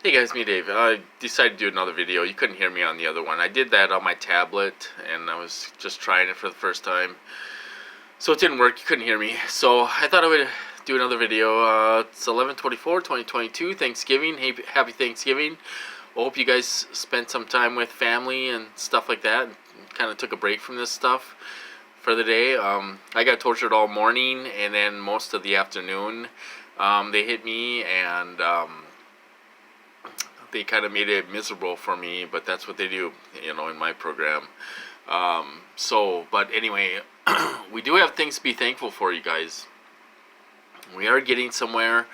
Hey guys, me Dave. I decided to do another video. You couldn't hear me on the other one. I did that on my tablet and I was just trying it for the first time. So it didn't work. You couldn't hear me. So I thought I would do another video. It's 11/24/2022, Thanksgiving. Hey, happy Thanksgiving. I hope you guys spent some time with family and stuff like that. Kind of took a break from this stuff for the day. I got tortured all morning and then most of the afternoon. They hit me and they kind of made it miserable for me, but that's what they do, in my program. But anyway, we do have things to be thankful for, you guys. We are getting somewhere.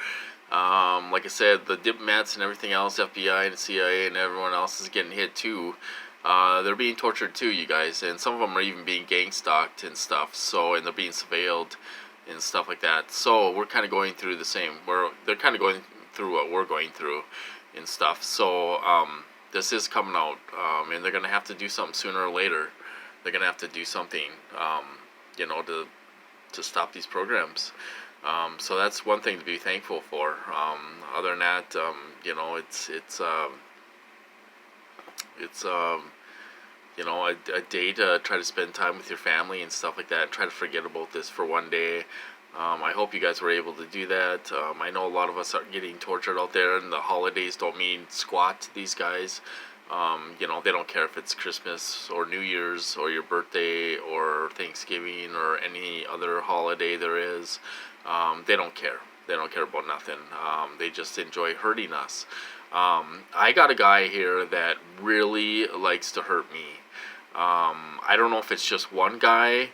Like I said, the diplomats and everything else, FBI and CIA and everyone else is getting hit too. They're being tortured too, you guys, and some of them are even being gang stalked and stuff. And they're being surveilled and stuff like that. So we're kind of going through the same. They're kind of going through what we're going through and stuff. This is coming out, and they're gonna have to do something sooner or later. They're gonna have to do something, to stop these programs. So that's one thing to be thankful for. Other than that, it's a day to try to spend time with your family and stuff like that. And try to forget about this for one day. I hope you guys were able to do that. I know a lot of us are getting tortured out there, and the holidays don't mean squat to these guys. They don't care if it's Christmas or New Year's or your birthday or Thanksgiving or any other holiday there is. They don't care. They don't care about nothing. They just enjoy hurting us. I got a guy here that really likes to hurt me. I don't know if it's just one guy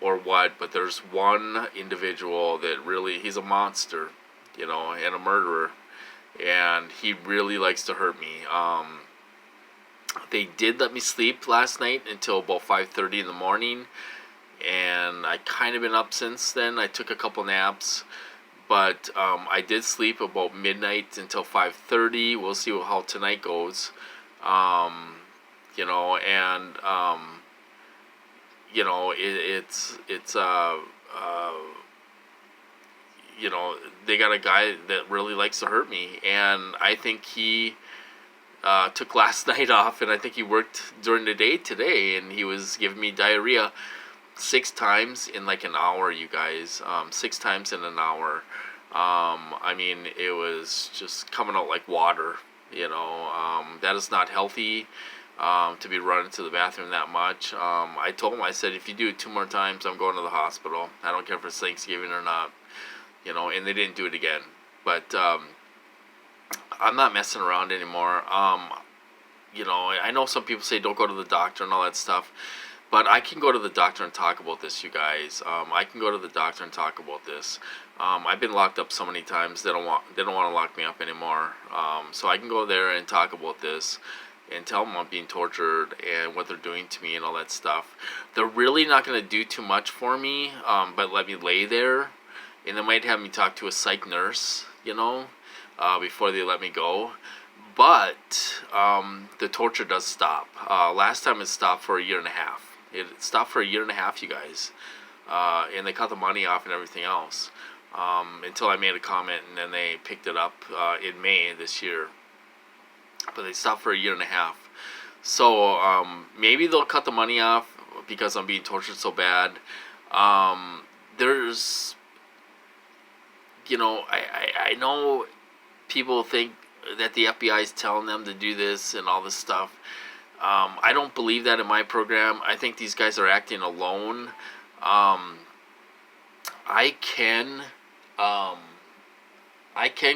or what, but there's one individual that really, he's a monster, and a murderer, and he really likes to hurt me. They did let me sleep last night until about 5:30 in the morning, and I kind of been up since then. I took a couple naps, but I did sleep about midnight until 5:30. We'll see how tonight goes. Um, you know, and it's they got a guy that really likes to hurt me, and I think he took last night off, and I think he worked during the day today, and he was giving me diarrhea 6 times in like an hour, you guys. 6 times in an hour. It was just coming out like water. That is not healthy. To be running to the bathroom that much. I told him, I said, if you do it 2 more times, I'm going to the hospital. I don't care if it's Thanksgiving or not. And they didn't do it again. But I'm not messing around anymore. I know some people say don't go to the doctor and all that stuff. But I can go to the doctor and talk about this, you guys. I can go to the doctor and talk about this. I've been locked up so many times. They don't want to lock me up anymore. So I can go there and talk about this and tell them I'm being tortured and what they're doing to me and all that stuff. They're really not going to do too much for me, but let me lay there. And they might have me talk to a psych nurse, before they let me go. But the torture does stop. Last time it stopped for a year and a half. It stopped for a year and a half, you guys. And they cut the money off and everything else. Until I made a comment, and then they picked it up in May this year. But they stopped for a year and a half. So maybe they'll cut the money off because I'm being tortured so bad. There's, I know people think that the FBI is telling them to do this and all this stuff. I don't believe that in my program. I think these guys are acting alone. I can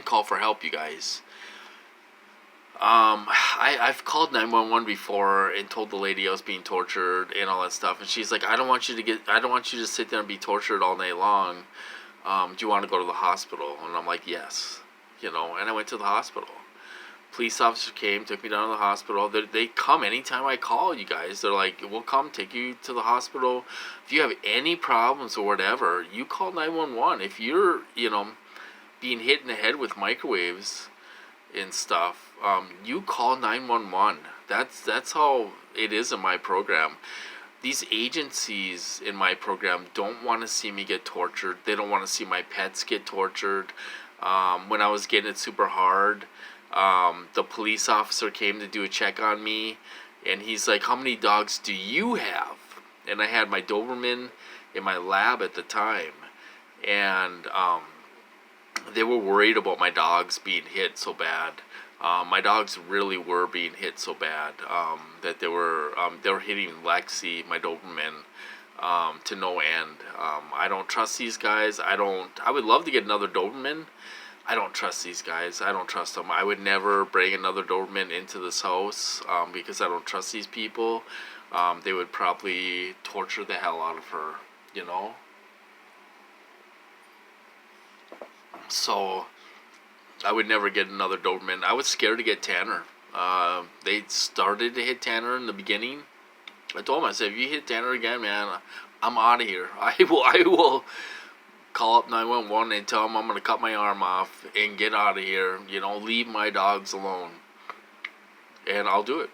call for help, you guys. I've called 911 before and told the lady I was being tortured and all that stuff, and she's like, I don't want you to sit there and be tortured all night long. Do you want to go to the hospital? And I'm like, yes. And I went to the hospital. Police officer came, took me down to the hospital. They come anytime I call, you guys. They're like, we'll come take you to the hospital. If you have any problems or whatever, you call 911. If you're, being hit in the head with microwaves and stuff, you call 911. That's how it is in my program. These agencies in my program don't want to see me get tortured. They don't want to see my pets get tortured. When I was getting it super hard, The police officer came to do a check on me, and he's like, "How many dogs do you have?" And I had my Doberman in my lab at the time, and they were worried about my dogs being hit so bad. My dogs really were being hit so bad that they were hitting Lexi, my Doberman, to no end. I don't trust these guys. I would love to get another Doberman. I don't trust these guys. I don't trust them. I would never bring another Doberman into this house because I don't trust these people. They would probably torture the hell out of her, you know? So I would never get another Doberman. I was scared to get Tanner. They started to hit Tanner in the beginning. I told him, I said, if you hit Tanner again, man, I'm out of here. I will call up 911 and tell them I'm going to cut my arm off and get out of here. You know, leave my dogs alone. And I'll do it.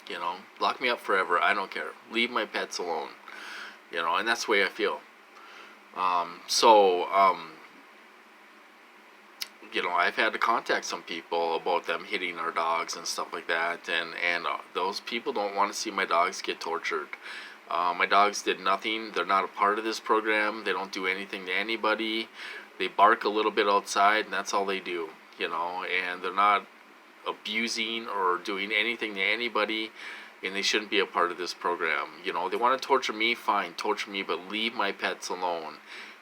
You know, lock me up forever. I don't care. Leave my pets alone. You know, and that's the way I feel. You know, I've had to contact some people about them hitting our dogs and stuff like that, and those people don't want to see my dogs get tortured. My dogs did nothing. They're not a part of this program. They don't do anything to anybody. They bark a little bit outside, and that's all they do, you know, and they're not abusing or doing anything to anybody, and they shouldn't be a part of this program. You know, they want to torture me, fine, torture me, but leave my pets alone.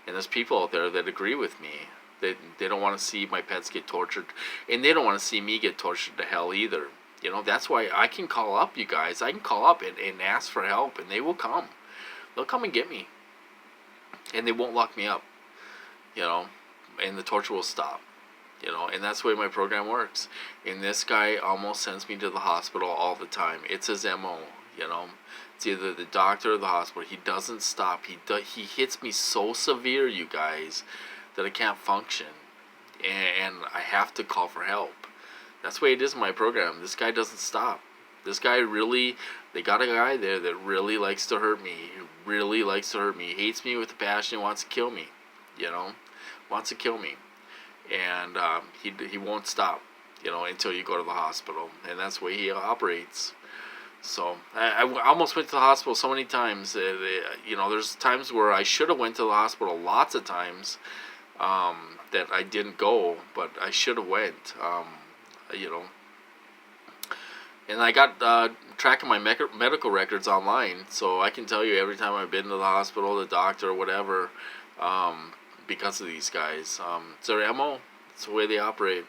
And there's people out there that agree with me. They don't want to see my pets get tortured, and they don't want to see me get tortured to hell either. You know, that's why I can call up you guys. I can call up and ask for help, and they will come. They'll come and get me, and they won't lock me up, you know, and the torture will stop, you know, and that's the way my program works. And this guy almost sends me to the hospital all the time. It's his MO, you know. It's either the doctor or the hospital. He doesn't stop. He hits me so severe, you guys, that I can't function, and I have to call for help. That's the way it is in my program. This guy doesn't stop. This guy really, they got a guy there that really likes to hurt me. He really likes to hurt me. He hates me with a passion. He wants to kill me, you know, wants to kill me, and he won't stop, you know, until you go to the hospital, and that's the way he operates. So I almost went to the hospital so many times. You know, there's times where I should have went to the hospital, lots of times, that I didn't go, but I should have went, you know. And I got tracking my medical records online, so I can tell you every time I've been to the hospital, the doctor, whatever, because of these guys. It's their MO. It's the way they operate.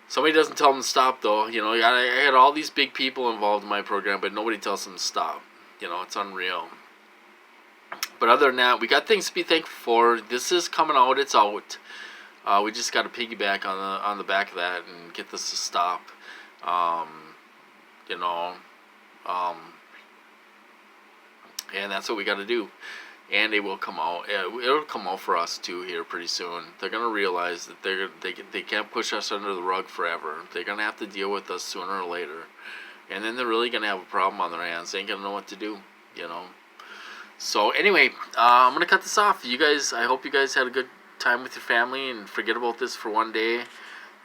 Somebody doesn't tell them to stop, though. You know, I had all these big people involved in my program, but nobody tells them to stop. You know, it's unreal. But other than that, we got things to be thankful for. This is coming out. It's out. We just got to piggyback on the back of that and get this to stop. You know, and that's what we got to do. And it will come out. It'll come out for us too here pretty soon. They're gonna realize that they can't push us under the rug forever. They're gonna have to deal with us sooner or later, and then they're really gonna have a problem on their hands. They ain't gonna know what to do, you know. So anyway, I'm gonna cut this off. You guys, I hope you guys had a good time with your family and forget about this for one day,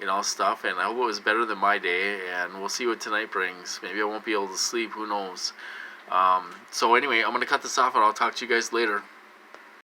you know, stuff. And I hope it was better than my day. And we'll see what tonight brings. Maybe I won't be able to sleep. Who knows? So anyway, I'm going to cut this off, and I'll talk to you guys later.